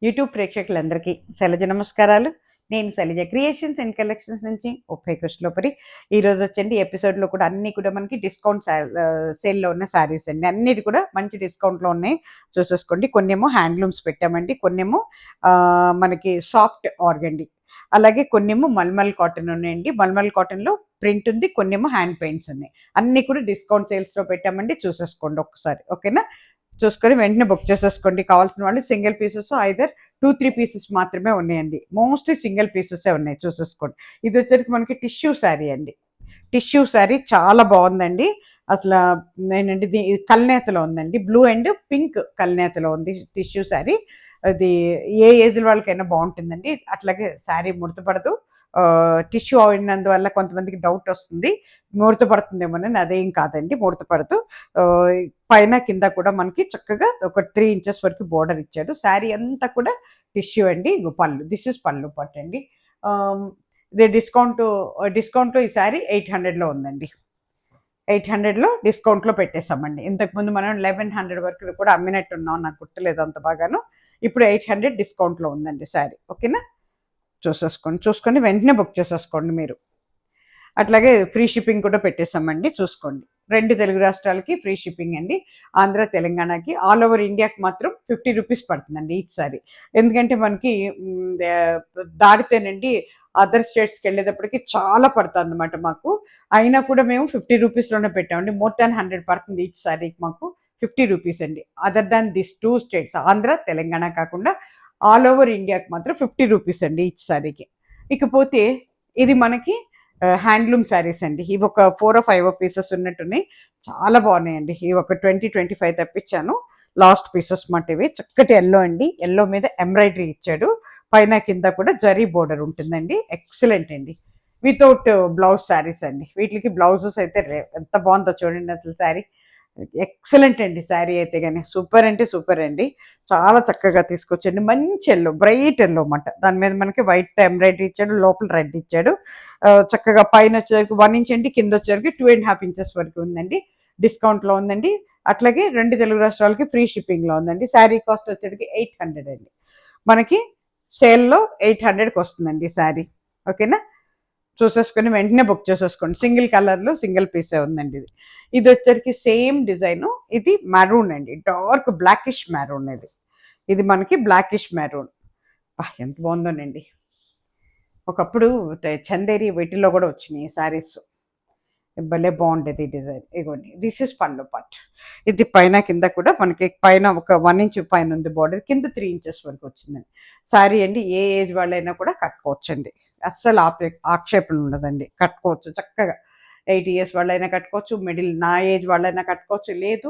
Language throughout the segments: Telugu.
యూట్యూబ్ ప్రేక్షకులందరికీ శైలజ నమస్కారాలు. నేను శైలజ క్రియేషన్స్ అండ్ కలెక్షన్స్ నుంచి ఉప్పై కృష్ణలోపరి. ఈరోజు వచ్చండి ఎపిసోడ్లో కూడా అన్నీ కూడా మనకి డిస్కౌంట్ సేల్లో ఉన్న శారీస్ అండి. అన్నిటి కూడా మంచి డిస్కౌంట్లో ఉన్నాయి, చూసేసుకోండి. కొన్నేమో హ్యాండ్లూమ్స్ పెట్టామండి, కొన్నేమో మనకి సాఫ్ట్ ఆర్గండి, అలాగే కొన్నేమో మల్మల్ కాటన్ ఉన్నాయండి. మల్మల్ కాటన్లో ప్రింట్ ఉంది, కొన్నేమో హ్యాండ్ పెయింట్స్ ఉన్నాయి. అన్నీ కూడా డిస్కౌంట్ సేల్స్లో పెట్టామండి, చూసేసుకోండి ఒక్కసారి. ఓకేనా? చూసుకొని వెంటనే బుక్ చేసేసుకోండి. కావాల్సిన వాళ్ళు సింగిల్ పీసెస్ ఐదర్ 2-3 పీసెస్ మాత్రమే ఉన్నాయండి. మోస్ట్లీ సింగిల్ పీసెసే ఉన్నాయి, చూసేసుకోండి. ఇది వచ్చరికి మనకి టిష్యూ శారీ అండి. టిష్యూ శారీ చాలా బాగుందండి. అసలు నేనండి కల్నేతలో ఉందండి, బ్లూ అండ్ పింక్ కల్నేతలో ఉంది టిష్యూ శారీ. అది ఏ ఏజ్ వాళ్ళకైనా బాగుంటుందండి. అట్లాగే శారీ ముడతపడదు. టిష్యూ అయినందువల్ల కొంతమందికి డౌట్ వస్తుంది, ముడత పడుతుందేమోనని. అదేం కాదండి, ముడత పడదు. పైన కింద కూడా మనకి చక్కగా ఒక 3 ఇంచెస్ వరకు బోర్డర్ ఇచ్చాడు. శారీ అంతా కూడా టిష్యూ అండి. పళ్ళు, దిస్ ఇస్ పళ్ళు పట్టు అండి. ఇది డిస్కౌంట్లో ఈ శారీ 800లో ఉందండి. 800లో డిస్కౌంట్లో పెట్టేశామండి. ఇంతకుముందు మనం 1100 వరకు కూడా అమ్మినట్టున్నాం, నాకు గుర్తులేదు అంత బాగాను. ఇప్పుడు 800 డిస్కౌంట్లో ఉందండి శారీ. ఓకేనా? చూసుకొని వెంటనే బుక్ చేసేసుకోండి మీరు. అట్లాగే ఫ్రీ షిప్పింగ్ కూడా పెట్టేశామండి, చూసుకోండి. 2 తెలుగు రాష్ట్రాలకి ఫ్రీ షిప్పింగ్ అండి. ఆంధ్ర, తెలంగాణకి, ఆల్ ఓవర్ ఇండియాకి మాత్రం 50 రూపీస్ పడుతుందండి ఈచ్ సారీ. ఎందుకంటే మనకి దాడితేనండి అదర్ స్టేట్స్కి వెళ్ళేటప్పటికి చాలా పడుతుంది అనమాట మాకు. అయినా కూడా మేము 50 రూపీస్లోనే పెట్టామండి. మోర్ దాన్ 100 పడుతుంది ఈచ్ సారీకి మాకు. 50 రూపీస్ అండి. Other than this 2 states, Andhra, Telangana కాకుండా ఆల్ ఓవర్ ఇండియాకి మాత్రం 50 రూపీస్ అండి ఈచ్ సారీకి. ఇకపోతే ఇది మనకి హ్యాండ్లూమ్ శారీస్ అండి. ఇవి ఒక 4-5 పీసెస్ ఉన్నట్టున్నాయి, చాలా బాగున్నాయండి. ఇవి ఒక 20-25 తెప్పించాను. లాస్ట్ పీసెస్ మాట ఇవి. చక్కటి ఎల్లో అండి, ఎల్లో మీద ఎంబ్రాయిడరీ ఇచ్చాడు. పైన కింద కూడా జరీ బోర్డర్ ఉంటుందండి. ఎక్సలెంట్ అండి. వితౌట్ బ్లౌజ్ శారీస్ అండి. వీటికి బ్లౌజెస్ అయితే ఎంత బాగుందో చూడండి అసలు శారీ. ఎక్సలెంట్ అండి శారీ అయితే కానీ, సూపర్ అంటే సూపర్ అండి. చాలా చక్కగా తీసుకొచ్చండి. మంచి ఎల్లో, బ్రైట్ ఎల్లో అన్నమాట. దాని మీద మనకి వైట్ ఎంబ్రాయిడరీ ఇచ్చాడు, లోపల రెడ్ ఇచ్చాడు. చక్కగా పైన వచ్చేసరికి 1 ఇంచ్ అండి, కింద వచ్చేసరికి 2.5 ఇంచెస్ వరకు ఉందండి. డిస్కౌంట్లో ఉందండి. అట్లాగే 2 తెలుగు రాష్ట్రాలకి ఫ్రీ షిప్పింగ్లో ఉందండి. శారీ కాస్ట్ వచ్చేసరికి 800 అండి. మనకి సేల్లో 800కి వస్తుందండి శారీ. ఓకేనా? చూసేసుకొని వెంటనే బుక్ చేసేసుకోండి. సింగిల్ కలర్లో సింగిల్ పీసే ఉందండి ఇది. ఇది వచ్చరికి సేమ్ డిజైను. ఇది మెరూన్ అండి, డార్క్ బ్లాకిష్ మెరూన్. ఇది మనకి బ్లాకిష్ మెరూన్. ఎంత బాగుందోనండి. ఒకప్పుడు చందేరి వీటిల్లో కూడా వచ్చినాయి శారీస్, భలే బాగుండేది ఈ డిజైన్. ఇగోండి, దిస్ ఇస్ పళ్ళు పట్. ఇది పైన కింద కూడా మనకి పైన ఒక 1 ఇంచ్ పైన ఉంది బోర్డర్, కింద 3 ఇంచెస్ వరకు వచ్చిందండి. శారీ అండి ఏ ఏజ్ వాళ్ళైనా కూడా కట్టుకోవచ్చండి. అస్సలు ఆక్షేపణ ఉండదండి, కట్టుకోవచ్చు చక్కగా. 80 ఇయర్స్ వాళ్ళైనా కట్టుకోవచ్చు, మిడిల్ నా ఏజ్ వాళ్ళైనా కట్టుకోవచ్చు, లేదు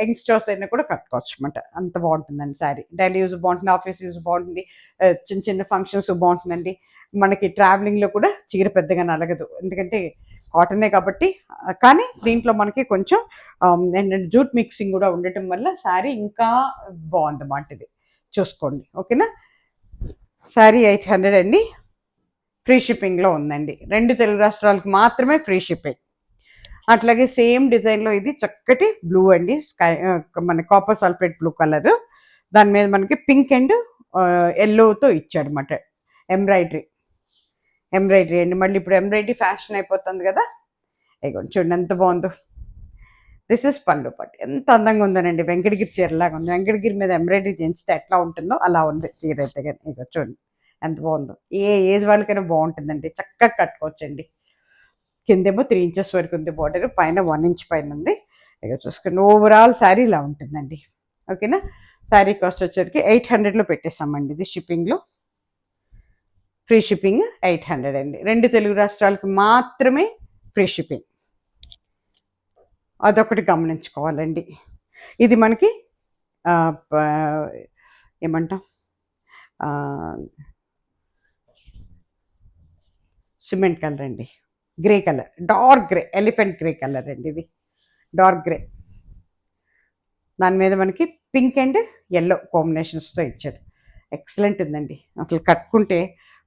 యంగ్స్టర్స్ అయినా కూడా కట్టుకోవచ్చు అనమాట. అంత బాగుంటుందండి శారీ. డైలీ యూజ్ బాగుంటుంది, ఆఫీస్ యూజ్ బాగుంటుంది, చిన్న చిన్న ఫంక్షన్స్ బాగుంటుందండి. మనకి ట్రావెలింగ్లో కూడా చీర పెద్దగా నలగదు, ఎందుకంటే కాటనే కాబట్టి. కానీ దీంట్లో మనకి కొంచెం ఏంటంటే జూట్ మిక్సింగ్ కూడా ఉండటం వల్ల శారీ ఇంకా బాగుందన్నమాట. ఇది చూసుకోండి. ఓకేనా? శారీ 800 అండి. ఫ్రీ షిప్పింగ్లో ఉందండి. 2 తెలుగు రాష్ట్రాలకు మాత్రమే ఫ్రీ షిప్పింగ్. అట్లాగే సేమ్ డిజైన్లో ఇది చక్కటి బ్లూ అండి, స్కై మన కాపర్ సల్ఫేట్ బ్లూ కలర్. దాని మీద మనకి పింక్ అండ్ ఎల్లోతో ఇచ్చాడు అనమాట ఎంబ్రాయిడరీ అండి. మళ్ళీ ఇప్పుడు ఎంబ్రాయిడరీ ఫ్యాషన్ అయిపోతుంది కదా. ఇగోండి చూడండి ఎంత బాగుందో. దిస్ ఇస్ పళ్ళు పట్టు. ఎంత అందంగా ఉందోనండి, వెంకటగిరి చీరలాగా ఉంది. వెంకటగిరి మీద ఎంబ్రాయిడరీ చేయించితే ఎట్లా ఉంటుందో అలా ఉంది చీర అయితే కానీ. ఇగో చూడండి ఎంత బాగుందో. ఏ ఏజ్ వాళ్ళకైనా బాగుంటుందండి, చక్కగా కట్టుకోవచ్చండి. కిందేమో 3 ఇంచెస్ వరకు ఉంది బోర్డర్, పైన 1 ఇంచ్ పైన ఉంది. ఇక చూసుకుని ఓవరాల్ శారీ ఇలా ఉంటుందండి. ఓకేనా? శారీ కాస్ట్ వచ్చేసరికి 800లో పెట్టేసామండి. ఇది షిప్పింగ్లో ఫ్రీ షిప్పింగ్ 800 అండి. 2 తెలుగు రాష్ట్రాలకు మాత్రమే ఫ్రీ షిప్పింగ్, అదొకటి గమనించుకోవాలండి. ఇది మనకి ఏమంటాం, సిమెంట్ కలర్ అండి, grey colour, dark grey, elephant grey colour అండి. ఇది డార్క్ గ్రే, దాని మీద మనకి పింక్ అండ్ ఎల్లో కాంబినేషన్స్తో ఇచ్చారు. ఎక్సలెంట్ ఉందండి. అసలు కట్టుకుంటే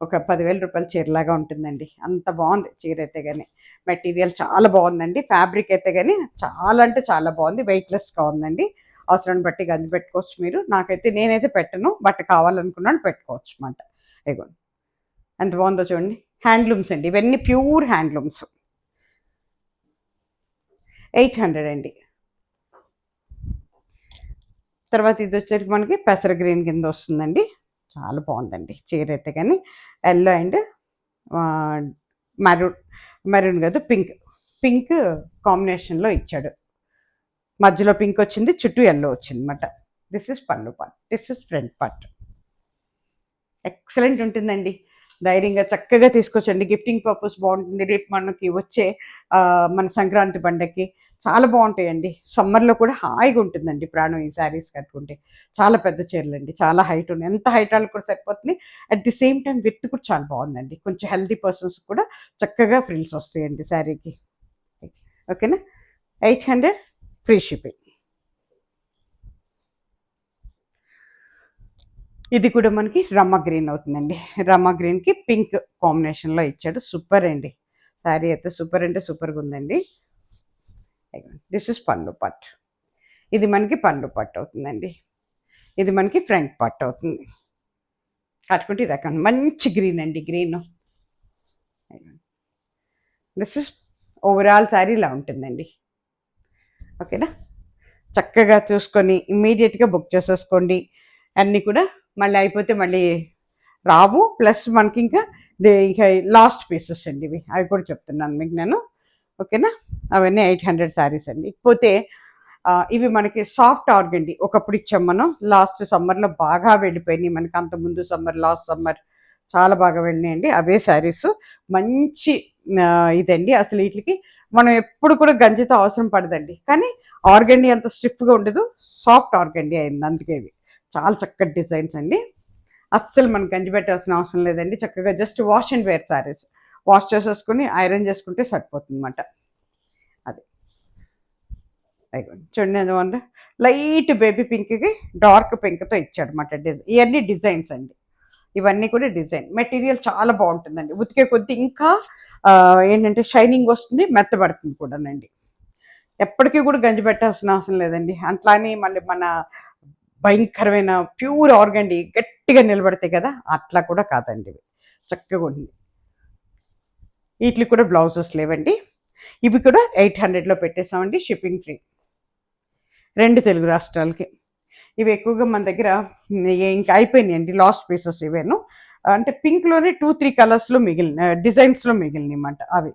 ఒక 10,000 రూపాయల చీరలాగా ఉంటుందండి. అంత బాగుంది చీర అయితే కానీ. మెటీరియల్ చాలా బాగుందండి. ఫ్యాబ్రిక్ అయితే కానీ చాలా అంటే చాలా బాగుంది, వెయిట్లెస్గా ఉందండి. అవసరాన్ని బట్టి గంజి పెట్టుకోవచ్చు మీరు. నేనైతే పెట్టను, బట్ కావాలనుకున్నాను పెట్టుకోవచ్చు అన్నమాట. ఇగోండి ఎంత బాగుందో చూడండి. హ్యాండ్లూమ్స్ అండి, ఇవన్నీ ప్యూర్ హ్యాండ్లూమ్స్. 800 అండి. తర్వాత ఇది వచ్చేసరికి మనకి పెసర గ్రీన్ కింద వస్తుందండి. చాలా బాగుందండి చీర అయితే. కానీ ఎల్లో అండ్ మెరూన్, మెరూన్ కాదు పింక్ కాంబినేషన్లో ఇచ్చాడు. మధ్యలో పింక్ వచ్చింది, చుట్టూ ఎల్లో వచ్చింది అనమాట. దిస్ ఇస్ పళ్ళు part, this is front part. Excellent ఉంటుందండి. ధైర్యంగా చక్కగా తీసుకొచ్చండి. గిఫ్టింగ్ పర్పస్ బాగుంటుంది. రేపు మనకి వచ్చే మన సంక్రాంతి పండగకి చాలా బాగుంటాయండి. సమ్మర్లో కూడా హాయిగా ఉంటుందండి ప్రాణం ఈ శారీస్ కట్టుకుంటే. చాలా పెద్ద చీరలు అండి, చాలా హైట్ ఉన్నాయి. ఎంత హైట్ వాళ్ళకి కూడా సరిపోతుంది. At the same time with కూడా చాలా బాగుందండి. కొంచెం హెల్దీ పర్సన్స్ కూడా చక్కగా ఫ్రిల్స్ వస్తాయండి శారీకి. ఓకేనా. 800 ఫ్రీ షిప్పింగ్. ఇది కూడా మనకి రమ్మ గ్రీన్ అవుతుందండి. రమ్మ గ్రీన్కి పింక్ కాంబినేషన్లో ఇచ్చాడు. సూపర్ అండి శారీ అయితే, సూపర్ అంటే సూపర్గా ఉందండి. దిస్ ఇస్ పళ్ళు పార్ట్. ఇది మనకి పళ్ళు పార్ట్ అవుతుందండి. ఇది మనకి ఫ్రంట్ పార్ట్ అవుతుంది. కట్టుకుంటే ఇది రకం మంచి గ్రీన్ అండి, green. This is overall sari ఇలా ఉంటుందండి. ఓకేనా. చక్కగా చూసుకొని ఇమ్మీడియట్గా బుక్ చేసేసుకోండి. అన్నీ కూడా మళ్ళీ అయిపోతే మళ్ళీ రావు. ప్లస్ మనకి ఇంకా లాస్ట్ పీసెస్ అండి ఇవి, అవి కూడా చెప్తున్నాను మీకు నేను. ఓకేనా. అవన్నీ 800 శారీస్ అండి. ఇకపోతే ఇవి మనకి సాఫ్ట్ ఆర్గండి. ఒకప్పుడు ఇచ్చాం మనం, లాస్ట్ సమ్మర్లో బాగా వెళ్ళిపోయినాయి మనకి. అంతకుముందు సమ్మర్, లాస్ట్ సమ్మర్ చాలా బాగా వెళ్ళినాయండి అవే శారీస్. మంచి ఇదండి. అసలు వీటికి మనం ఎప్పుడు కూడా గంజితో అవసరం పడదండి. కానీ ఆర్గండి అంత స్టిఫ్గా ఉండదు, సాఫ్ట్ ఆర్గండి అయింది. అందుకే ఇవి చాలా చక్కటి డిజైన్స్ అండి. అస్సలు మనం గంజి పెట్టాల్సిన అవసరం లేదండి. చక్కగా just wash and wear saris. Wash చేసేసుకుని ఐరన్ చేసుకుంటే సరిపోతుంది అన్నమాట. అది చూడండి ఎంత బాగుంది. లైట్ బేబీ పింక్కి డార్క్ పింక్తో ఇచ్చాడు అన్నమాట డిజైన్. ఇవన్నీ డిజైన్స్ అండి, ఇవన్నీ కూడా డిజైన్. మెటీరియల్ చాలా బాగుంటుందండి. ఉతికే కొద్ది ఇంకా ఏంటంటే షైనింగ్ వస్తుంది, మెత్తబడుతుంది కూడానండి. ఎప్పటికీ కూడా గంజి పెట్టాల్సిన అవసరం లేదండి. అట్లానే మళ్ళీ మన భయంకరమైన ప్యూర్ ఆర్గండి గట్టిగా నిలబడతాయి కదా, అట్లా కూడా కాదండి. ఇవి చక్కగా ఉంది. వీటికి కూడా బ్లౌజెస్ లేవండి. ఇవి కూడా 800లో పెట్టేసామండి, షిప్పింగ్ ఫ్రీ 2 తెలుగు రాష్ట్రాలకి. ఇవి ఎక్కువగా మన దగ్గర ఇంకా అయిపోయినాయండి, లాస్ట్ పీసెస్ ఇవేను. అంటే పింక్లోనే 2-3 కలర్స్లో మిగిలిన డిజైన్స్లో మిగిలినాయి అన్నమాట అవి.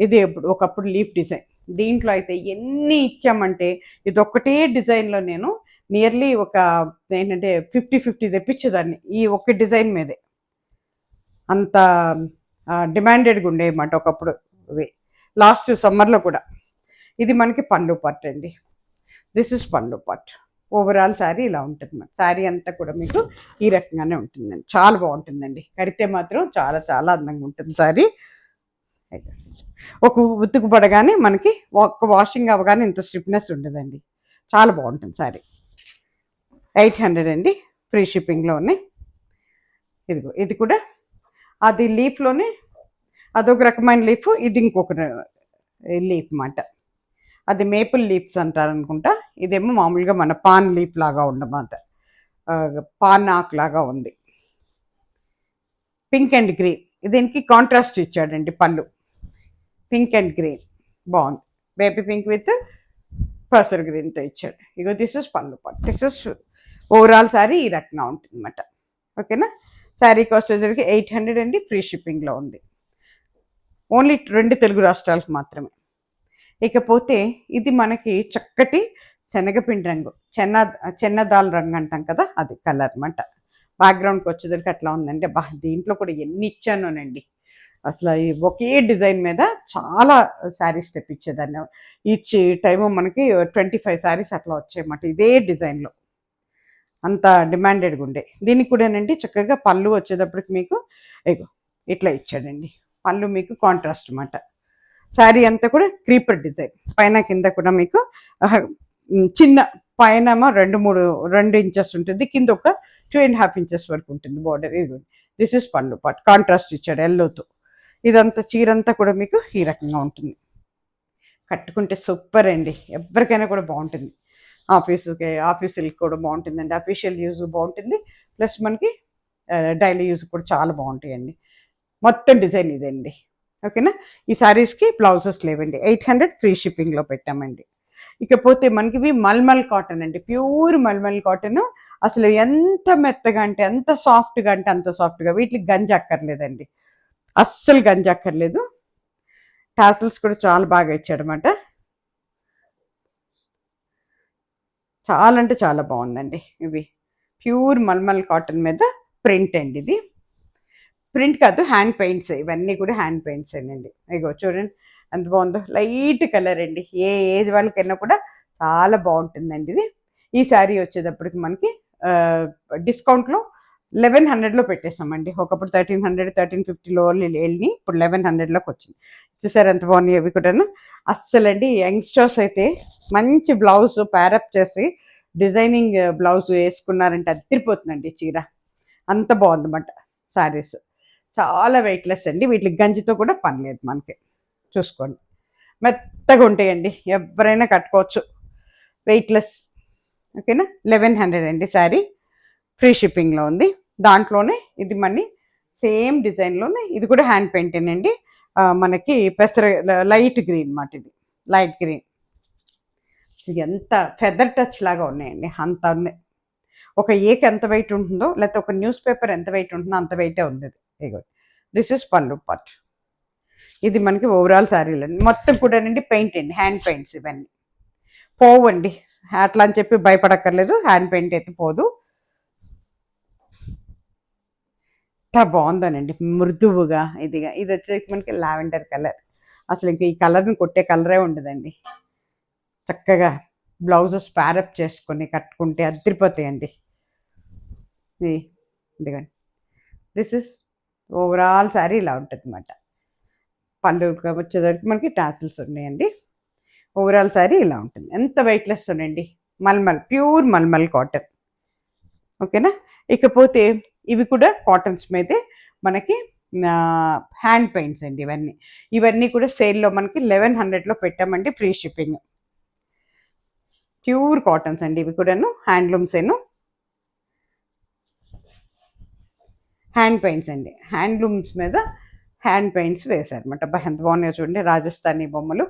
ఇది ఒకప్పుడు లీఫ్ డిజైన్. దీంట్లో అయితే ఎన్ని ఇచ్చామంటే, ఇది ఒక్కటే డిజైన్లో నేను నియర్లీ ఒక ఏంటంటే 50 తెప్పించేదాన్ని ఈ ఒక్క డిజైన్ మీదే. అంత డిమాండెడ్గా ఉండేయన్నమాట ఒకప్పుడు ఇవి, లాస్ట్ సమ్మర్లో కూడా. ఇది మనకి పళ్ళు పార్ట్ అండి. దిస్ ఇస్ పళ్ళు పార్ట్. ఓవరాల్ శారీ ఇలా ఉంటుంది. శారీ అంతా కూడా మీకు ఈ రకంగానే ఉంటుందండి. చాలా బాగుంటుందండి. కడితే మాత్రం చాలా చాలా అందంగా ఉంటుంది శారీ. ఒక ఉతుకు పడగానే మనకి ఒక్క వాషింగ్ అవ్వగానే ఇంత స్టిఫ్నెస్ ఉండదండి. చాలా బాగుంటుంది శారీ. 800 అండి, ఫ్రీ షిప్పింగ్లో ఉన్నాయి. ఇదిగో ఇది కూడా అది లీఫ్లోనే అదొక రకమైన లీఫ్, ఇది ఇంకొక లీఫ్ అన్నమాట. అది మేపుల్ లీవ్స్ అంటారు అనుకుంటా. ఇదేమో మామూలుగా మన పాన్ లీఫ్ లాగా ఉండమాట, పాన్ ఆకు లాగా ఉంది. పింక్ అండ్ గ్రీన్, దీనికి కాంట్రాస్ట్ ఇచ్చాడండి పళ్ళు. పింక్ అండ్ గ్రీన్ బాగుంది. బేబీ పింక్ విత్ పసర్ గ్రీన్తో ఇచ్చాడు. ఇగో దిస్ ఇస్ పళ్ళు part. This is overall sari ఈ రకంగా ఉంటుంది అన్నమాట. ఓకేనా. శారీ కాస్ట్ వచ్చేసరికి 800 అండి, ఫ్రీ షిప్పింగ్లో ఉంది. ఓన్లీ 2 తెలుగు రాష్ట్రాలకు మాత్రమే. ఇకపోతే ఇది మనకి చక్కటి శనగపిండి రంగు, చెన్నదాల్ రంగు అంటాం కదా, అది కలర్ అన్నమాట. బ్యాక్గ్రౌండ్కి వచ్చేసరికి అట్లా ఉందండి. దీంట్లో కూడా ఎన్ని ఇచ్చానోనండి. అసలు ఈ ఒకే డిజైన్ మీద చాలా శారీస్ తెప్పించేదాన్ని. ఈచ్ టైము మనకి 25 శారీస్ అట్లా వచ్చాయన్నమాట ఇదే డిజైన్లో. అంత డిమాండెడ్గా ఉండే. దీనికి కూడానండి చక్కగా పళ్ళు వచ్చేటప్పటికి మీకు ఇట్లా ఇచ్చాడండి. పళ్ళు మీకు కాంట్రాస్ట్ అన్నమాట. శారీ అంతా కూడా క్రీపర్ డిజైన్, పైన కింద కూడా మీకు చిన్న పైన 2 ఇంచెస్ ఉంటుంది, కింద ఒక 2.5 ఇంచెస్ వరకు ఉంటుంది బార్డర్. ఇది దిస్ ఇస్ పళ్ళు పార్ట్. కాంట్రాస్ట్ ఇచ్చాడు ఎల్లోతో. ఇదంతా చీరంతా కూడా మీకు ఈ రకంగా ఉంటుంది. కట్టుకుంటే సూపర్ అండి, ఎవరికైనా కూడా బాగుంటుంది. ఆఫీస్ సిల్క్ కూడా బాగుంటుందండి, అఫీషియల్ యూజ్ బాగుంటుంది, ప్లస్ మనకి డైలీ యూజ్ కూడా చాలా బాగుంటాయండి. మొత్తం డిజైన్ ఇదండి. ఓకేనా. ఈ శారీస్కి బ్లౌజెస్ లేవండి. 800 ఫ్రీ షిప్పింగ్లో పెట్టామండి. ఇకపోతే మనకి ఇవి మల్మల్ కాటన్ అండి, ప్యూర్ మల్మల్ కాటన్. అసలు ఎంత మెత్తగా అంటే ఎంత సాఫ్ట్గా అంటే అంత సాఫ్ట్గా, వీటికి గంజి అక్కర్లేదండి, అస్సలు గంజి అక్కర్లేదు. టాసిల్స్ కూడా చాలా బాగా ఇచ్చాడనమాట. చాలా అంటే చాలా బాగుందండి. ఇవి ప్యూర్ మల్మల్ కాటన్ మీద ప్రింట్ అండి. ఇది ప్రింట్ కాదు, హ్యాండ్ పెయింట్స్, ఇవన్నీ కూడా హ్యాండ్ పెయింట్స్ అండి. ఇగో చూడండి ఎంత బాగుందో, లైట్ కలర్ అండి, ఏ ఏజ్ వాళ్ళకైనా కూడా చాలా బాగుంటుందండి ఇది. ఈ శారీ వచ్చేటప్పటికి మనకి డిస్కౌంట్లో 1100లో పెట్టేసామండి. ఒకప్పుడు 1300 1350లో వెళ్ళి ఇప్పుడు 1100లోకి వచ్చింది. చూసారు ఎంత బాగున్నాయి అవి కూడాను. అస్సలండి యంగ్స్టర్స్ అయితే మంచి బ్లౌజ్ ప్యారప్ చేసి డిజైనింగ్ బ్లౌజ్ వేసుకున్నారంటే అదిరిపోతుందండి చీర, అంత బాగుందన్నమాట శారీస్. చాలా వెయిట్లెస్ అండి, వీటికి గంజితో కూడా పని లేదు మనకి. చూసుకోండి మెత్తగా ఉంటాయండి, ఎవరైనా కట్టుకోవచ్చు, వెయిట్లెస్. ఓకేనా. 1100 అండి శారీ, ఫ్రీ షిప్పింగ్లో ఉంది. దాంట్లోనే ఇది మళ్ళీ సేమ్ డిజైన్లోనే ఇది కూడా హ్యాండ్ పెయింటేనండి. మనకి పెసర లైట్ గ్రీన్ మాట, ఇది లైట్ గ్రీన్. ఇది ఎంత ఫెదర్ టచ్ లాగా ఉన్నాయండి, అంత ఉంది. ఒక ఏక్ ఎంత వెయిట్ ఉంటుందో, లేకపోతే ఒక న్యూస్ పేపర్ ఎంత వెయిట్ ఉంటుందో అంత వెయిటే ఉంది ఇది. దిస్ ఇస్ పళ్ళు పార్ట్. ఇది మనకి ఓవరాల్ శారీలు అండి, మొత్తం కూడా అండి పెయింట్ అండి, హ్యాండ్ పెయింట్స్ ఇవన్నీ పోవండి. అట్లా అని చెప్పి భయపడక్కర్లేదు, హ్యాండ్ పెయింట్ అయితే పోదు. ఎంత బాగుందోనండి, మృదువుగా ఇదిగా. ఇది వచ్చేసి మనకి లావెండర్ కలర్, అసలు ఇంకా ఈ కలర్ని కొట్టే కలరే ఉండదండి. చక్కగా బ్లౌజెస్ ప్యారప్ చేసుకొని కట్టుకుంటే అదిరిపోతాయండి. ఇదిగండి, దిస్ ఇస్ ఓవరాల్ శారీ ఇలా ఉంటుంది అన్నమాట. పళ్ళు వచ్చేసరికి మనకి టాసిల్స్ ఉన్నాయండి. ఓవరాల్ శారీ ఇలా ఉంటుంది. ఎంత వెయిట్లెస్ ఉన్నాయండి, మల్మల్, ప్యూర్ మల్మల్ కాటన్. ఓకేనా. ఇకపోతే ఇవి కూడా కాటన్స్ మీదే మనకి హ్యాండ్ పెయింట్స్ అండి. ఇవన్నీ కూడా సేల్లో మనకి 1100లో పెట్టామండి, ఫ్రీ షిప్పింగ్. ప్యూర్ కాటన్స్ అండి ఇవి కూడాను, హ్యాండ్లూమ్స్ హ్యాండ్ పెయింట్స్ అండి. హ్యాండ్లూమ్స్ మీద హ్యాండ్ పెయింట్స్ వేశారనమాట. ఎంత బాగున్నాయో చూడండి, రాజస్థానీ బొమ్మలు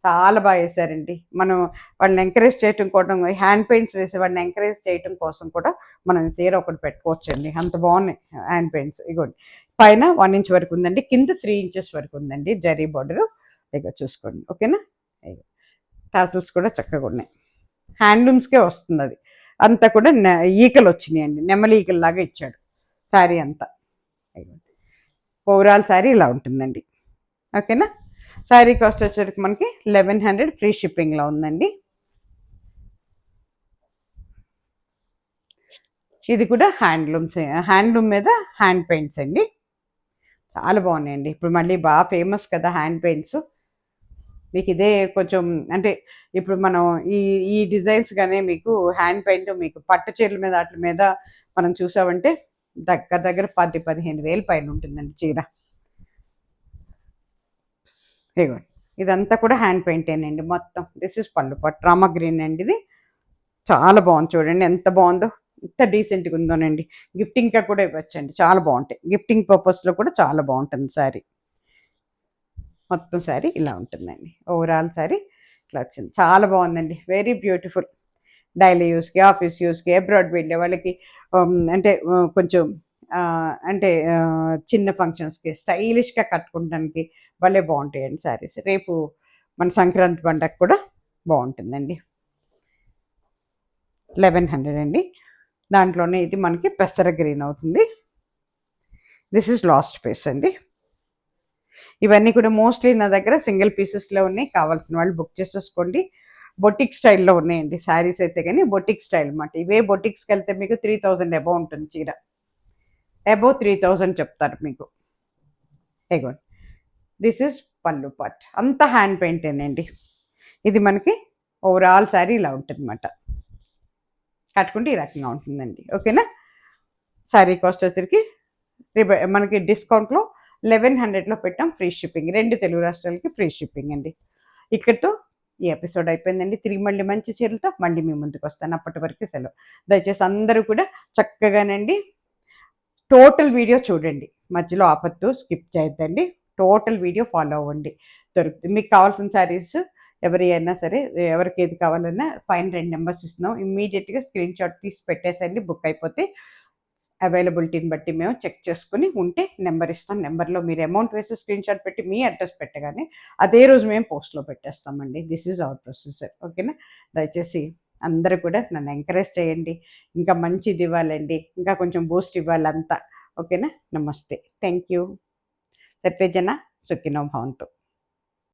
చాలా బాగా వేశారండి. మనం వాళ్ళని ఎంకరేజ్ చేయటం కోసం, హ్యాండ్ పెయింట్స్ వేసే వాళ్ళని ఎంకరేజ్ చేయటం కోసం కూడా మనం చీర ఒకటి పెట్టుకోవచ్చండి, అంత బాగున్నాయి హ్యాండ్ పెయింట్స్. ఇగోండి పైన 1 ఇంచ్ వరకు ఉందండి, కింద 3 ఇంచెస్ వరకు ఉందండి జరీ బార్డర్. ఇక చూసుకోండి. ఓకేనా. టాసిల్స్ కూడా చక్కగా ఉన్నాయి, హ్యాండ్లూమ్స్కే వస్తుంది అది. అంతా కూడా ఈకలు వచ్చినాయండి, నెమలి ఈకల్లాగా ఇచ్చాడు శారీ అంతా. ఓవరాల్ శారీ ఇలా ఉంటుందండి. ఓకేనా. శారీ కాస్ట్ వచ్చేసరికి మనకి 1100 ఫ్రీ షిప్పింగ్లో ఉందండి. ఇది కూడా హ్యాండ్లూమ్ మీద హ్యాండ్ పెయింట్స్ అండి, చాలా బాగున్నాయండి. ఇప్పుడు మళ్ళీ బాగా ఫేమస్ కదా హ్యాండ్ పెయింట్స్. మీకు ఇదే కొంచెం అంటే ఇప్పుడు మనం ఈ డిజైన్స్ కానీ మీకు హ్యాండ్ పెయింట్ మీకు పట్టు చీరల మీద వాటి మీద మనం చూసామంటే దగ్గర 10-15 వేలు పైన ఉంటుందండి చీర. ఇదిగోండి, ఇదంతా కూడా హ్యాండ్ పెయింటేనండి మొత్తం. దిస్ ఇస్ పళ్ళు పట్టు, రామ గ్రీన్ అండి. ఇది చాలా బాగుంది చూడండి, ఎంత బాగుందో, ఎంత డీసెంట్గా ఉందోనండి. గిఫ్టింగ్గా కూడా ఇవ్వచ్చండి, చాలా బాగుంటాయి. గిఫ్టింగ్ పర్పస్లో కూడా చాలా బాగుంటుంది శారీ. మొత్తం శారీ ఇలా ఉంటుందండి. ఓవరాల్ శారీ ఇట్లా వచ్చింది, చాలా బాగుందండి, వెరీ బ్యూటిఫుల్. డైలీ యూస్కి, ఆఫీస్ యూస్కి, అబ్రాడ్ వెళ్ళే వాళ్ళకి, అంటే కొంచెం అంటే చిన్న ఫంక్షన్స్కి స్టైలిష్గా కట్టుకోవడానికి భలే బాగుంటాయండి శారీస్. రేపు మన సంక్రాంతి పండగ కూడా బాగుంటుందండి. 1100 అండి. దాంట్లోనే ఇది మనకి పెసర గ్రీన్ అవుతుంది. దిస్ ఇస్ లాస్ట్ పీస్ అండి. ఇవన్నీ కూడా మోస్ట్లీ నా దగ్గర సింగిల్ పీసెస్లో ఉన్నాయి, కావాల్సిన వాళ్ళు బుక్ చేసేసుకోండి. బొటిక్ స్టైల్లో ఉన్నాయండి శారీస్ అయితే, కానీ బొటిక్ స్టైల్ అన్నమాట. ఇవే బొటిక్స్కి వెళ్తే మీకు 3000 అబౌవ్ ఉంటుంది చీర, అబౌవ్ 3000 చెప్తారు మీకు. ఎగోండి, దిస్ ఇస్ పళ్ళు పార్ట్, అంతా హ్యాండ్ పెయింటేనండి. ఇది మనకి ఓవరాల్ శారీ ఇలా ఉంటుంది అన్నమాట, కట్టుకుంటే ఈ రకంగా ఉంటుందండి. ఓకేనా. శారీ కాస్ట్ వచ్చరికి మనకి డిస్కౌంట్లో 1100లో పెట్టాం, ఫ్రీ షిప్పింగ్, 2 తెలుగు రాష్ట్రాలకి ఫ్రీ షిప్పింగ్ అండి. ఇక్కడతో ఈ ఎపిసోడ్ అయిపోయిందండి. తిరిగి మళ్ళీ మంచి చీరలతో మళ్ళీ మీ ముందుకు వస్తాను. అప్పటి వరకు సెలవు. దయచేసి అందరూ కూడా చక్కగానండి టోటల్ వీడియో చూడండి. మధ్యలో ఆపొద్దు, స్కిప్ చేయొద్దండి. టోటల్ వీడియో ఫాలో అవ్వండి. దొరుకుతుంది. మీకు కావాల్సిన శారీస్ ఎవరి అయినా సరే, ఎవరికి ఏది కావాలన్నా పైన 2 నెంబర్స్ ఇస్తున్నాం. ఇమ్మీడియట్‌గా స్క్రీన్ షాట్ తీసి పెట్టేసేయండి. బుక్ అయిపోతే అవైలబిలిటీని బట్టి మేము చెక్ చేసుకుని ఉంటే నెంబర్ ఇస్తాం. నెంబర్‌లో మీరు అమౌంట్ వేసి స్క్రీన్ షాట్ పెట్టి మీ అడ్రస్ పెట్టగానే అదే రోజు మేము పోస్ట్‌లో పెట్టేస్తామండి. This is our procedure. ఓకేనా? దయచేసి అందరూ కూడా నన్ను ఎంకరేజ్ చేయండి. ఇంకా మంచిది ఇవ్వాలండి. ఇంకా కొంచెం బూస్ట్ ఇవ్వాలంతా. ఓకేనా? నమస్తే. Thank you. సర్వే జన సుఖినో భవంతు.